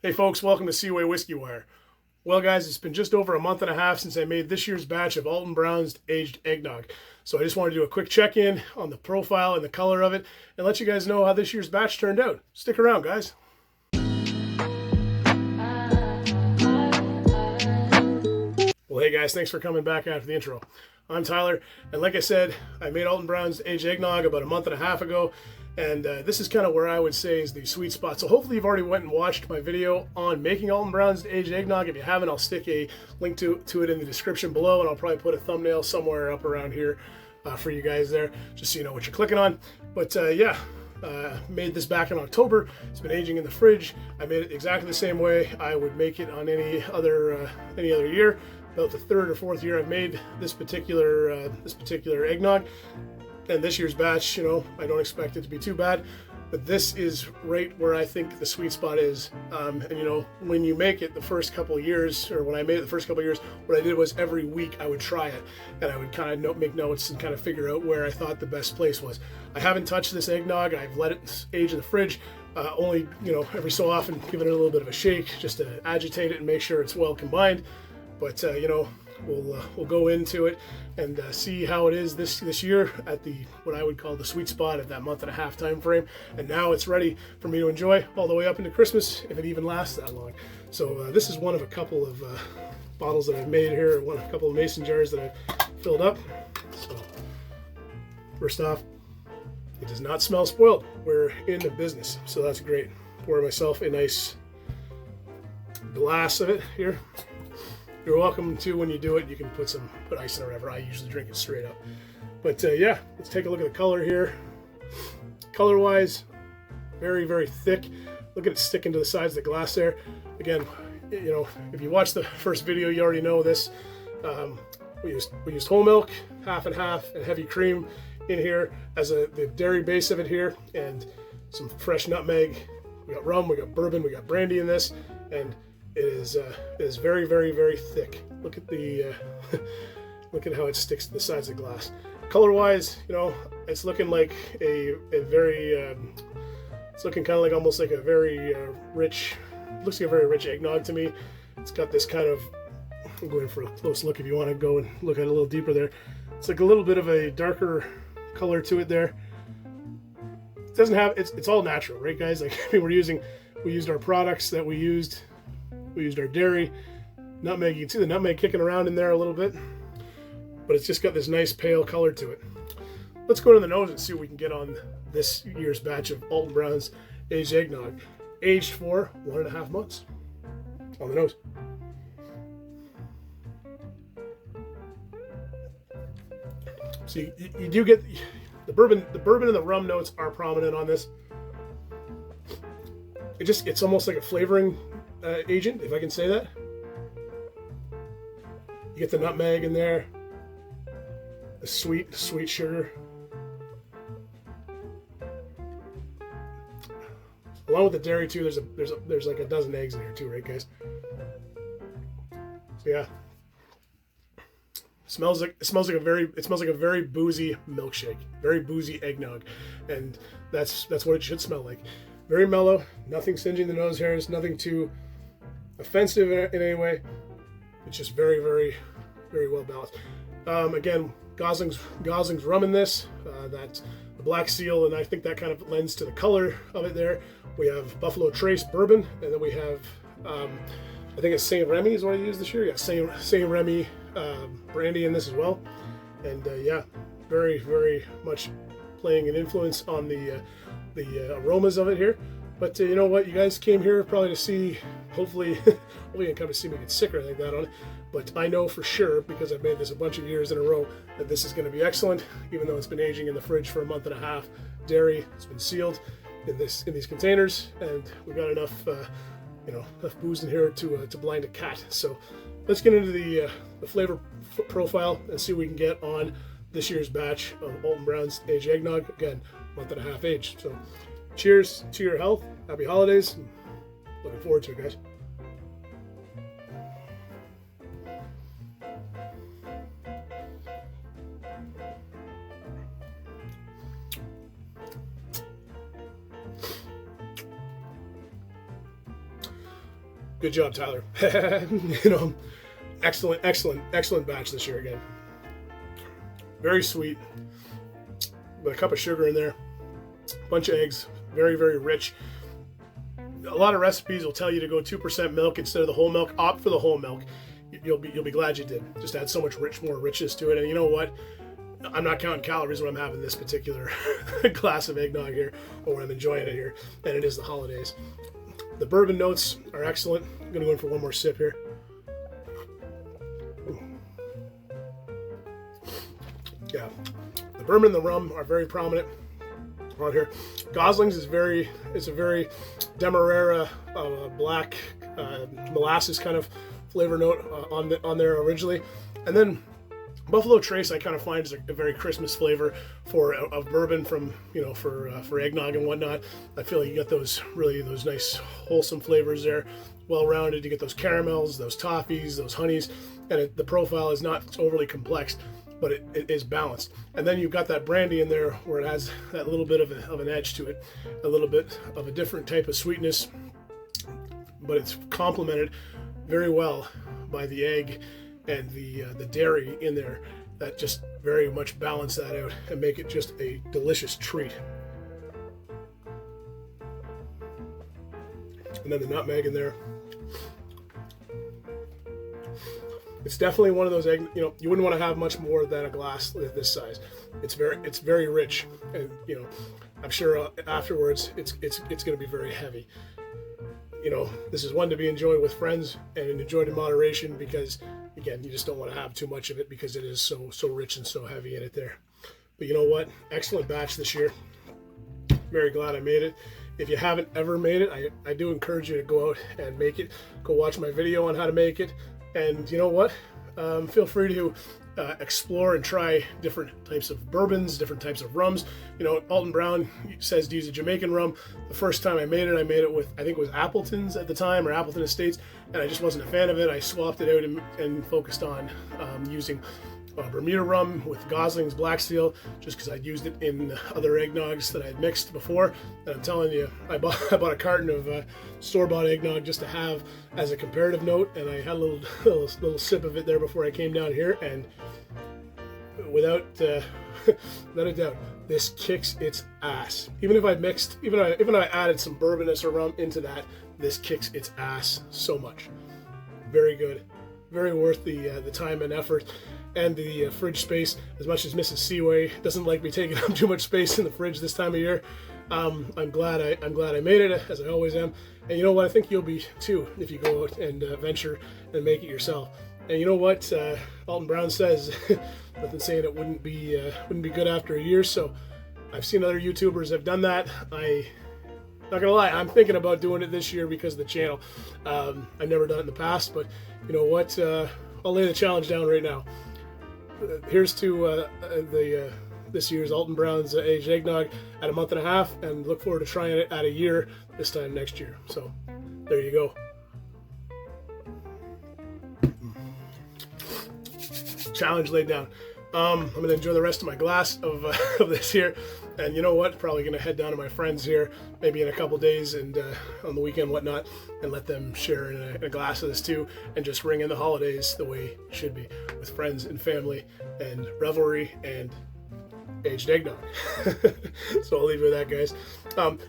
Hey folks, welcome to Whiskywire. Well guys, it's been just over a month and a half since I made this year's batch of Alton Brown's Aged Eggnog. So I just wanted to do a quick check-in on the profile and the color of it and let you guys know how this year's batch turned out. Stick around guys. Well hey guys, thanks for coming back after the intro. I'm Tyler, and like I said, I made Alton Brown's Aged Eggnog about a month and a half ago. And this is kind of where I would say is the sweet spot. So hopefully you've already went and watched my video on making Alton Brown's Aged Eggnog. If you haven't, I'll stick a link to it in the description below, and I'll probably put a thumbnail somewhere up around here for you guys there, just so you know what you're clicking on. But made this back in October. It's been aging in the fridge. I made it exactly the same way I would make it on any other year. About the third or fourth year I've made this particular eggnog. And this year's batch, you know, I don't expect it to be too bad, but this is right where I think the sweet spot is. And you know, when you make it the first couple of years, or when I made it the first couple of years, what I did was every week I would try it, and I would kind of make notes and kind of figure out where I thought the best place was. I haven't touched this eggnog. I've let it age in the fridge, only, you know, every so often giving it a little bit of a shake just to agitate it and make sure it's well combined. But you know, we'll go into it and see how it is this year at the what I would call the sweet spot at that month and a half time frame. And now it's ready for me to enjoy all the way up into Christmas, if it even lasts that long. So this is one of a couple of bottles that I've made here, a couple of mason jars that I've filled up. So first off, it does not smell spoiled. We're in the business, so that's great. Pour myself a nice glass of it here. You're welcome to, when you do it, you can put ice in or whatever. I usually drink it straight up. But yeah, let's take a look at the color here. Color wise, very, very thick. Look at it sticking to the sides of the glass there. Again, you know, if you watched the first video, you already know this. We used whole milk, half and half, and heavy cream in here as the dairy base of it here, and some fresh nutmeg. We got rum, we got bourbon, we got brandy in this, and it is very, very, very thick. Look at the look at how it sticks to the sides of the glass. Color wise, you know, it's looking like a very it's looking kind of like almost like a very rich, looks like a very rich eggnog to me. It's got this kind of, I'm going for a close look if you want to go and look at it a little deeper there. It's like a little bit of a darker color to it there. It doesn't have, it's all natural, right guys? Like, I mean, we used our products that we used our dairy, nutmeg. You can see the nutmeg kicking around in there a little bit, but it's just got this nice pale color to it. Let's go to the nose and see what we can get on this year's batch of Alton Brown's Aged Eggnog, aged for 1.5 months. On the nose. So you do get the bourbon and the rum notes are prominent on this. It's almost like a flavoring agent, if I can say that. You get the nutmeg in there, the sweet sugar, along with the dairy too. There's like a dozen eggs in here too, right, guys? So yeah, it smells like a very boozy milkshake, very boozy eggnog, and that's what it should smell like. Very mellow, nothing singeing the nose hairs, nothing too offensive in any way. It's just very, very, very well balanced. Again, Gosling's rum in this. That's the Black Seal, and I think that kind of lends to the color of it there. We have Buffalo Trace bourbon, and then we have I think it's Saint Remy is what I used this year. Yeah, Saint Remy brandy in this as well. And yeah, very, very much playing an influence on the aromas of it here. But you know what, you guys came here probably to see, hopefully you didn't come to see me get sick or anything like that on it, but I know for sure, because I've made this a bunch of years in a row, that this is going to be excellent, even though it's been aging in the fridge for a month and a half. Dairy, it's been sealed in these containers, and we've got enough enough booze in here to blind a cat. So let's get into the flavor profile and see what we can get on this year's batch of Alton Brown's Aged Eggnog. Again, month and a half aged. So cheers to your health. Happy holidays. Looking forward to it, guys. Good job, Tyler. Excellent, excellent, excellent batch this year again. Very sweet, with a cup of sugar in there, bunch of eggs, very, very rich. A lot of recipes will tell you to go 2% milk instead of the whole milk. Opt for the whole milk. You'll be glad you did. Just add so much more richness to it. And you know what? I'm not counting calories when I'm having this particular glass of eggnog here, or when I'm enjoying it here, and it is the holidays. The bourbon notes are excellent. I'm gonna go in for one more sip here. Yeah, the bourbon and the rum are very prominent on here. Gosling's is a very Demerara black molasses kind of flavor note on there originally, and then Buffalo Trace I kind of find is a very Christmas flavor for a bourbon from for eggnog and whatnot. I feel like you get those nice wholesome flavors there, well rounded. You get those caramels, those toffees, those honeys, and the profile is not overly complex, but it is balanced. And then you've got that brandy in there where it has that little bit of an edge to it, a little bit of a different type of sweetness, but it's complemented very well by the egg and the dairy in there that just very much balance that out and make it just a delicious treat. And then the nutmeg in there. It's definitely one of those egg, you wouldn't want to have much more than a glass this size. It's very rich, and I'm sure afterwards it's going to be very heavy. This is one to be enjoyed with friends and enjoyed in moderation, because again, you just don't want to have too much of it because it is so rich and so heavy in it there. But you know what? Excellent batch this year. Very glad I made it. If you haven't ever made it, I do encourage you to go out and make it. Go watch my video on how to make it. And you know what? Feel free to explore and try different types of bourbons, different types of rums. Alton Brown says to use a Jamaican rum. The first time I made it with, I think it was Appleton's at the time, or Appleton Estates, and I just wasn't a fan of it. I swapped it out and focused on using Bermuda rum with Gosling's Black Seal, just because I'd used it in other eggnogs that I'd mixed before. And I'm telling you, I bought a carton of store-bought eggnog just to have as a comparative note, and I had a little sip of it there before I came down here, and without a doubt, this kicks its ass. Even if I added some bourbonness or rum into that, this kicks its ass so much. Very good, very worth the time and effort. And the fridge space, as much as Mrs. Seaway doesn't like me taking up too much space in the fridge this time of year. I'm glad I made it, as I always am. And you know what? I think you'll be too if you go out and venture and make it yourself. And you know what? Alton Brown says nothing saying it wouldn't be good after a year. So I've seen other YouTubers have done that. Not gonna lie, I'm thinking about doing it this year because of the channel. I've never done it in the past, but you know what? I'll lay the challenge down right now. Here's to this year's Alton Brown's Aged Eggnog at a month and a half, and look forward to trying it at a year this time next year. So there you go. Challenge laid down. I'm going to enjoy the rest of my glass of this here, and you know what? Probably going to head down to my friends here maybe in a couple days and on the weekend, whatnot, and let them share in a glass of this too, and just ring in the holidays the way it should be, with friends and family and revelry and aged eggnog. So I'll leave you with that, guys.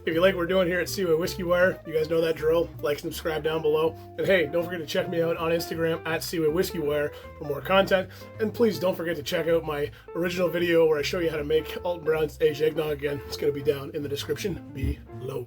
If you like what we're doing here at Seaway Whiskey Wire, you guys know that drill. Like and subscribe down below. And hey, don't forget to check me out on Instagram at Seaway Whiskey Wire for more content. And please don't forget to check out my original video where I show you how to make Alton Brown's Aged Eggnog again. It's going to be down in the description below.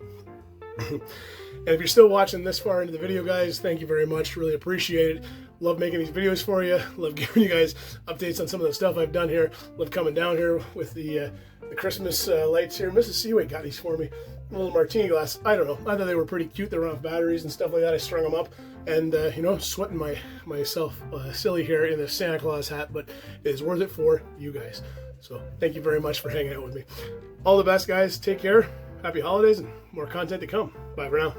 And if you're still watching this far into the video, guys, thank you very much. Really appreciate it. Love making these videos for you. Love giving you guys updates on some of the stuff I've done here. Love coming down here with the Christmas lights here. Mrs. Seaway got these for me. A little martini glass. I don't know. I thought they were pretty cute. They were off batteries and stuff like that. I strung them up, and sweating myself silly here in the Santa Claus hat, but it is worth it for you guys. So thank you very much for hanging out with me. All the best, guys. Take care. Happy holidays and more content to come. Bye for now.